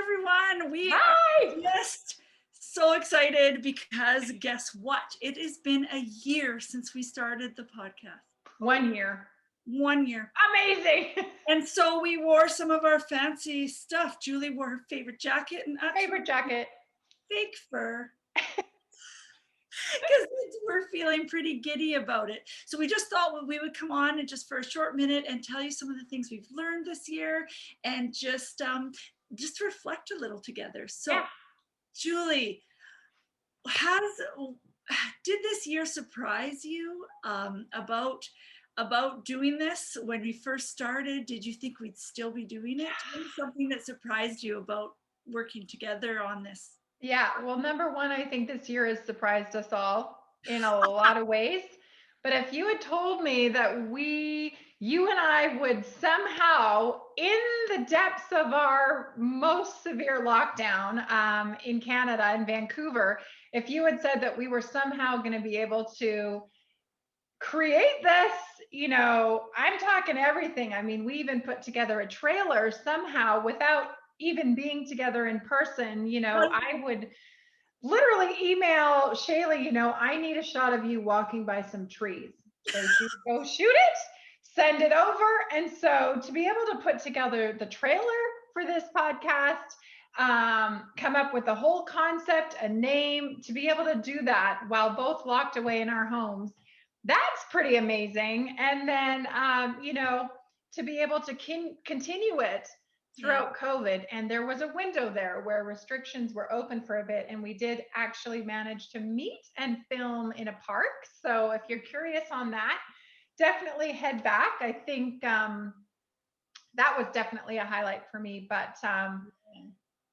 everyone. We are Hi! just so excited because guess what? It has been a year since we started the podcast. 1 year. 1 year. Amazing. And so we wore some of our fancy stuff. Julie wore her favorite jacket and actually Favorite jacket. fake fur because we're feeling pretty giddy about it. So we just thought we would come on and just for a short minute and tell you some of the things we've learned this year and just reflect a little together. So Yeah. Julie, did this year surprise you about doing this when we first started? Did you think we'd still be doing it? What was something that surprised you about working together on this? Yeah. Well, number one, I think this year has surprised us all in a lot of ways. But if you had told me that you and I would somehow, in the depths of our most severe lockdown in Canada, in Vancouver, if you had said that we were somehow going to be able to create this, I'm talking everything. I mean, we even put together a trailer somehow without even being together in person. I would literally email SHALEY, I need a shot of you walking by some trees. So she would go shoot it, send it over. And so to be able to put together the trailer for this podcast, come up with a whole concept, a name, to be able to do that while both locked away in our homes, that's pretty amazing. And then, to be able to continue it throughout COVID. And there was a window there where restrictions were open for a bit. And we did actually manage to meet and film in a park. So if you're curious on that, definitely head back. I think that was definitely a highlight for me. But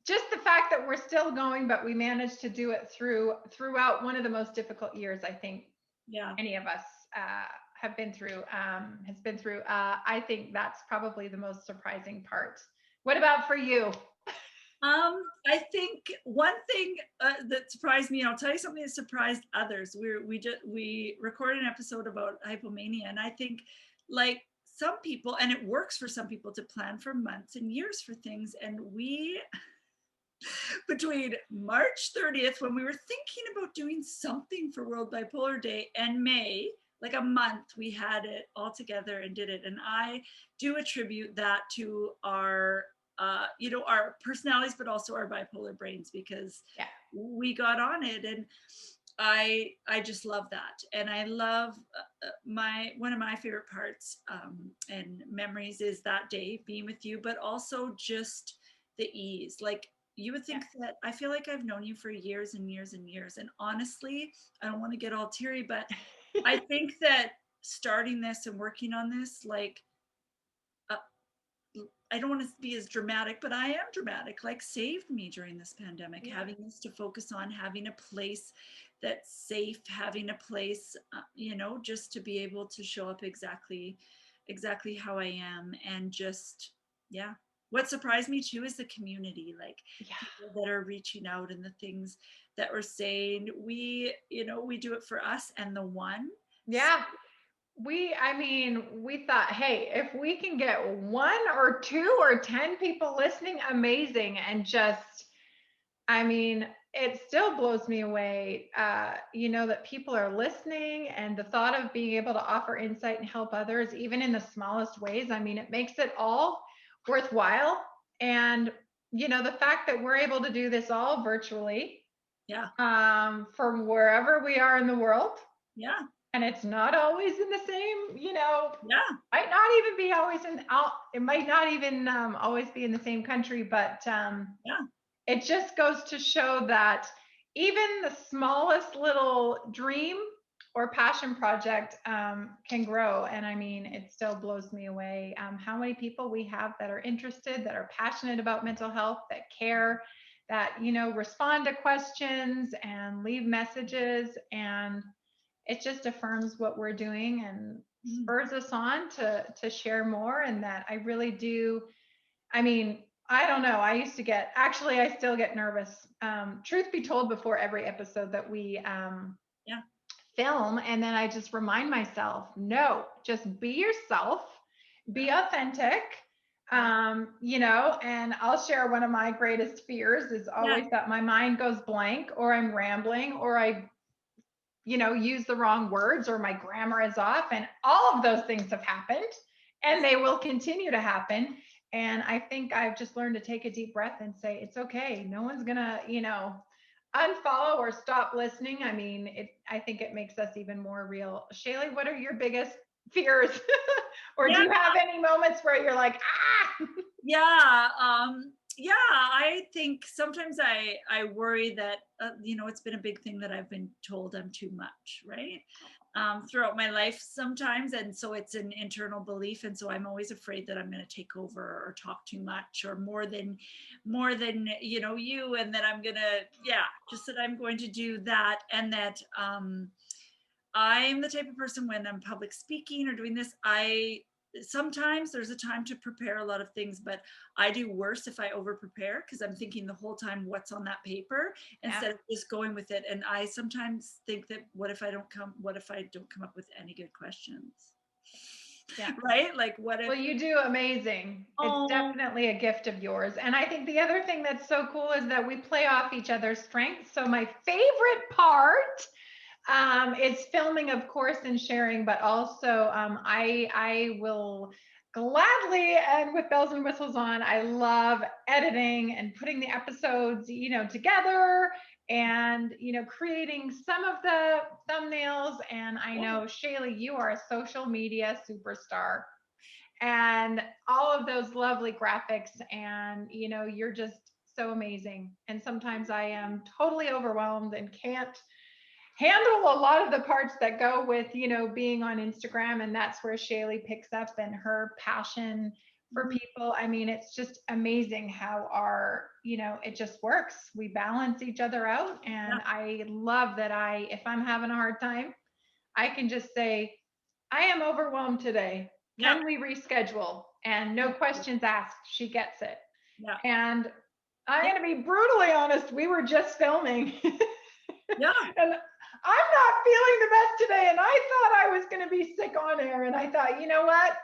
just the fact that we're still going, but we managed to do it throughout one of the most difficult years, I think, any of us has been through. I think that's probably the most surprising part. What about for you? I think one thing that surprised me, and I'll tell you something that surprised others. We recorded an episode about hypomania, and I think like some people, and it works for some people to plan for months and years for things, and we between March 30th, when we were thinking about doing something for World Bipolar Day, and May, like a month, we had it all together and did it. And I do attribute that to our our personalities, but also our bipolar brains, because we got on it. And I just love that. And I love one of my favorite parts and memories is that day being with you, but also just the ease. Like, you would think that I feel like I've known you for years and years and years. And honestly, I don't want to get all teary, but I think that starting this and working on this, like, I don't want to be as dramatic, but I am dramatic, like, saved me during this pandemic, having this to focus on, having a place that's safe, having a place, just to be able to show up exactly how I am. And just, what surprised me too is the community, like people that are reaching out and the things that we're saying. We do it for us and the one. Yeah. We thought, hey, if we can get 1 or 2 or 10 people listening, amazing. And just, it still blows me away, that people are listening, and the thought of being able to offer insight and help others, even in the smallest ways. It makes it all worthwhile. And, the fact that we're able to do this all virtually, from wherever we are in the world. Yeah. And it's not always in the same, might not even be always it might not even always be in the same country, but it just goes to show that even the smallest little dream or passion project can grow. And it still blows me away how many people we have that are interested, that are passionate about mental health, that care, that, respond to questions and leave messages. And it just affirms what we're doing and spurs us on to share more. And that I really do. I don't know. I still get nervous. Truth be told, before every episode that we film, and then I just remind myself, no, just be yourself, be authentic. And I'll share one of my greatest fears is Yeah. always that my mind goes blank or I'm rambling or I use the wrong words or my grammar is off. And all of those things have happened and they will continue to happen. And I think I've just learned to take a deep breath and say, it's okay. No one's going to, unfollow or stop listening. I mean, I think it makes us even more real. Shaley, what are your biggest fears? Or do Yeah. you have any moments where you're like, ah? Yeah. Yeah, I think sometimes I worry that, it's been a big thing that I've been told I'm too much, right? Throughout my life sometimes. And so it's an internal belief. And so I'm always afraid that I'm going to take over or talk too much or more than, you. And that I'm going to, yeah, just that I'm going to do that. And that, I'm the type of person when I'm public speaking or doing this, I sometimes there's a time to prepare a lot of things, but I do worse if I over prepare because I'm thinking the whole time what's on that paper instead of just going with it. And I sometimes think that what if I don't come up with any good questions? Yeah. Right? Like what if Well, you do amazing. It's oh definitely a gift of yours. And I think the other thing that's so cool is that we play off each other's strengths. So my favorite part is filming, of course, and sharing, but also I will gladly and with bells and whistles on. I love editing and putting the episodes, together and creating some of the thumbnails. And I know Shaylee, you are a social media superstar and all of those lovely graphics and you're just so amazing. And sometimes I am totally overwhelmed and can't handle a lot of the parts that go with being on Instagram, and that's where Shaylee picks up and her passion for people. I mean, it's just amazing how it just works. We balance each other out, and I love that if I'm having a hard time, I can just say, I am overwhelmed today. yeah, Can we reschedule? And no questions asked. She gets it. yeah, And I'm going to be brutally honest. We were just filming. yeah, And I'm not feeling the best today. And I thought I was going to be sick on air. And I thought, you know what?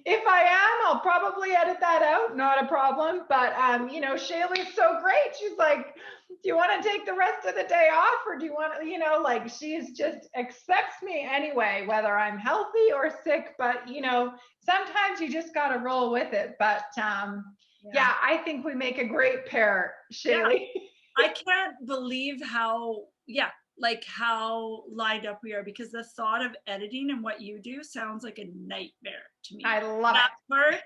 If I am, I'll probably edit that out. Not a problem. But, Shaylee's so great. She's like, do you want to take the rest of the day off? Or do you want to, like she's just accepts me anyway, whether I'm healthy or sick. But, sometimes you just got to roll with it. But, yeah, I think we make a great pair, Shaylee. I can't believe how lined up we are because the thought of editing and what you do sounds like a nightmare to me. I love that it. part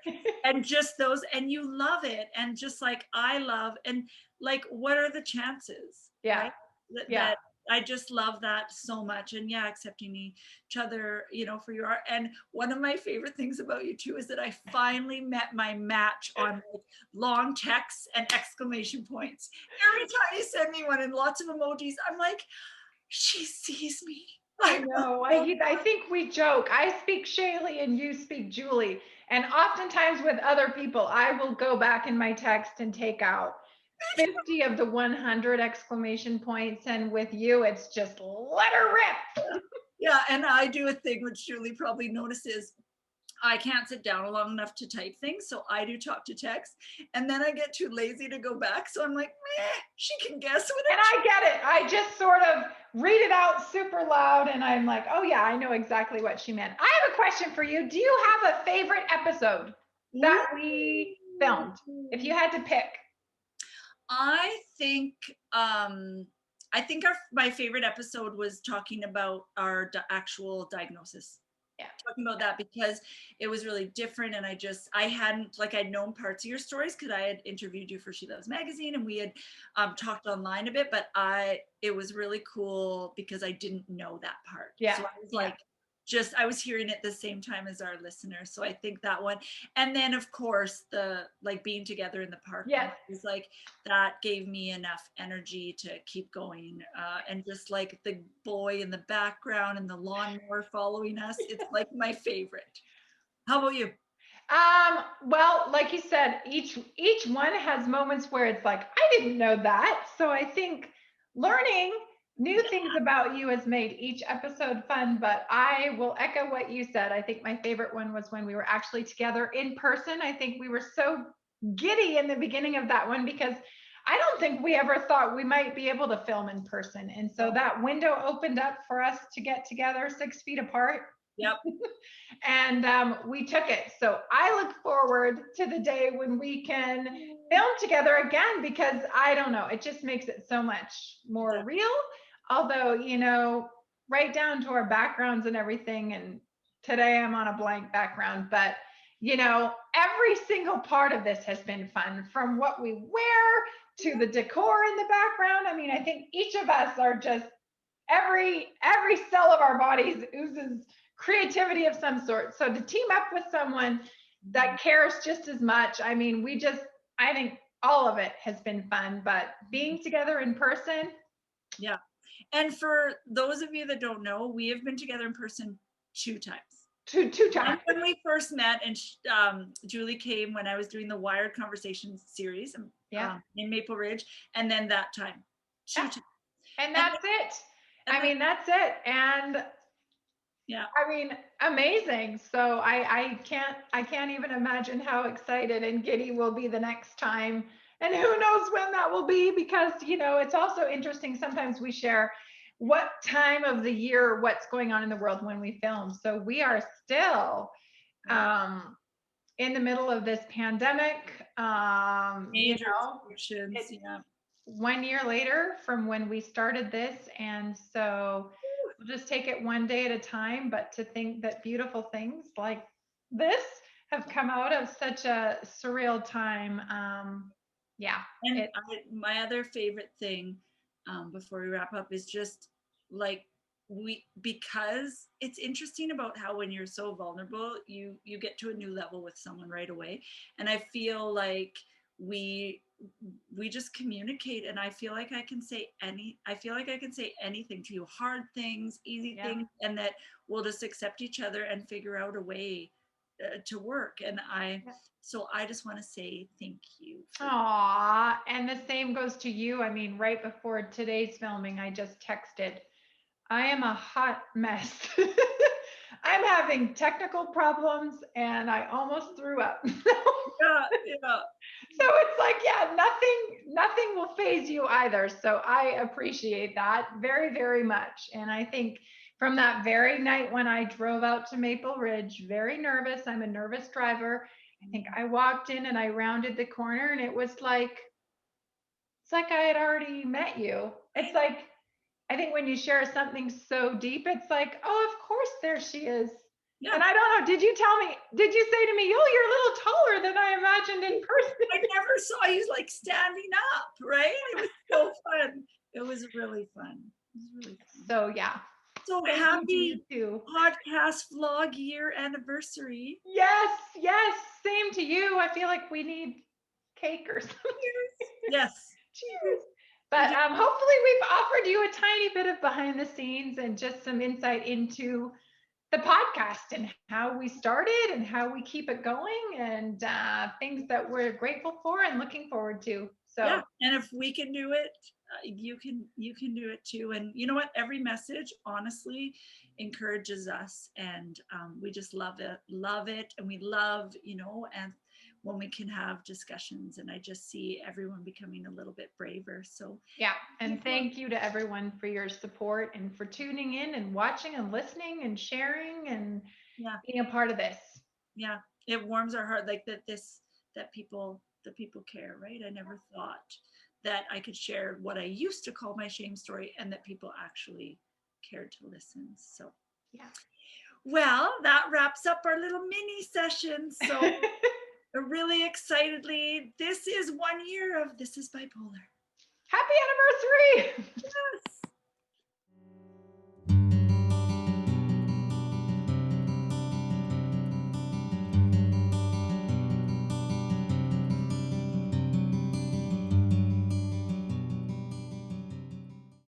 and just those and you love it and just like I love and like what are the chances? Yeah. Right? Yeah. That I just love that so much. And yeah, accepting each other, for your art. And one of my favorite things about you too is that I finally met my match on like long texts and exclamation points. Every time you send me one and lots of emojis, I'm like, she sees me. I know. I think we joke. I speak Shaylee and you speak Julie. And oftentimes with other people, I will go back in my text and take out 50 of the 100 exclamation points. And with you, it's just let her rip. Yeah, and I do a thing which Julie probably notices. I can't sit down long enough to type things, so I do talk to text, and then I get too lazy to go back. So I'm like, meh, she can guess what. And I get it. I just sort of read it out super loud, and I'm like, oh yeah, I know exactly what she meant. I have a question for you. Do you have a favorite episode that we filmed? If you had to pick. I think my favorite episode was talking about our actual diagnosis. Yeah. Talking about that because it was really different and I'd known parts of your stories because I had interviewed you for She Loves Magazine and we had talked online a bit, but it was really cool because I didn't know that part. Yeah. So I was like, I was hearing it the same time as our listeners. So I think that one. And then of course the like being together in the park was like, that gave me enough energy to keep going. And just like the boy in the background and the lawnmower following us, it's like my favorite. How about you? Well, like you said, each one has moments where it's like, I didn't know that. So I think learning new things about you has made each episode fun, but I will echo what you said. I think my favorite one was when we were actually together in person. I think we were so giddy in the beginning of that one because I don't think we ever thought we might be able to film in person. And so that window opened up for us to get together 6 feet apart. Yep. And we took it. So I look forward to the day when we can film together again because I don't know, it just makes it so much more real. Although, you know, right down to our backgrounds and everything. And today I'm on a blank background, but you know, every single part of this has been fun, from what we wear to the decor in the background. I mean, I think each of us are just every cell of our bodies oozes creativity of some sort. So to team up with someone that cares just as much, I mean, I think all of it has been fun, but being together in person. Yeah. And for those of you that don't know, we have been together in person 2 times. Two times. When we first met, and Julie came when I was doing the Wired Conversations series in Maple Ridge, and then that time. 2 times. And that's it. I mean, that's it. And yeah, I mean, amazing. So I can't even imagine how excited and giddy we'll be the next time. And who knows when that will be, because, you know, it's also interesting. Sometimes we share what time of the year, what's going on in the world when we film. So we are still in the middle of this pandemic. You know, it's 1 year later from when we started this. And so we'll just take it one day at a time. But to think that beautiful things like this have come out of such a surreal time. Yeah. And my other favorite thing before we wrap up is just like because it's interesting about how when you're so vulnerable, you get to a new level with someone right away. And I feel like we just communicate, and I feel like I can say anything to you, hard things, easy things, and that we'll just accept each other and figure out a way to work. And so I just want to say thank you. Aw, and the same goes to you. I mean, right before today's filming, I just texted, I am a hot mess. I'm having technical problems and I almost threw up. yeah. So it's like, yeah, nothing will phase you either. So I appreciate that very, very much. And I think from that very night when I drove out to Maple Ridge, very nervous, I'm a nervous driver. I think I walked in and I rounded the corner and it's like I had already met you. It's like, I think when you share something so deep, it's like, oh, of course, there she is. Yeah. And I don't know, did you say to me, oh, you're a little taller than I imagined in person? I never saw you like standing up, right? It was so fun. It was really fun. So yeah. So happy podcast vlog year anniversary. Yes. Same to you. I feel like we need cake or something. Yes. Cheers. But hopefully we've offered you a tiny bit of behind the scenes and just some insight into the podcast and how we started and how we keep it going, and things that we're grateful for and looking forward to. So yeah, and if we can do it, you can do it too. And you know what? Every message honestly encourages us, and we just love it, and we love, you know, and when we can have discussions, and I just see everyone becoming a little bit braver. So yeah, and thank you to everyone for your support and for tuning in and watching and listening and sharing and being a part of this. Yeah, it warms our heart, like that people care, right? I never thought that I could share what I used to call my shame story and that people actually cared to listen. So yeah, well, that wraps up our little mini session. So really excitedly, this is 1 year of This is Bipolar. Happy anniversary. Yes.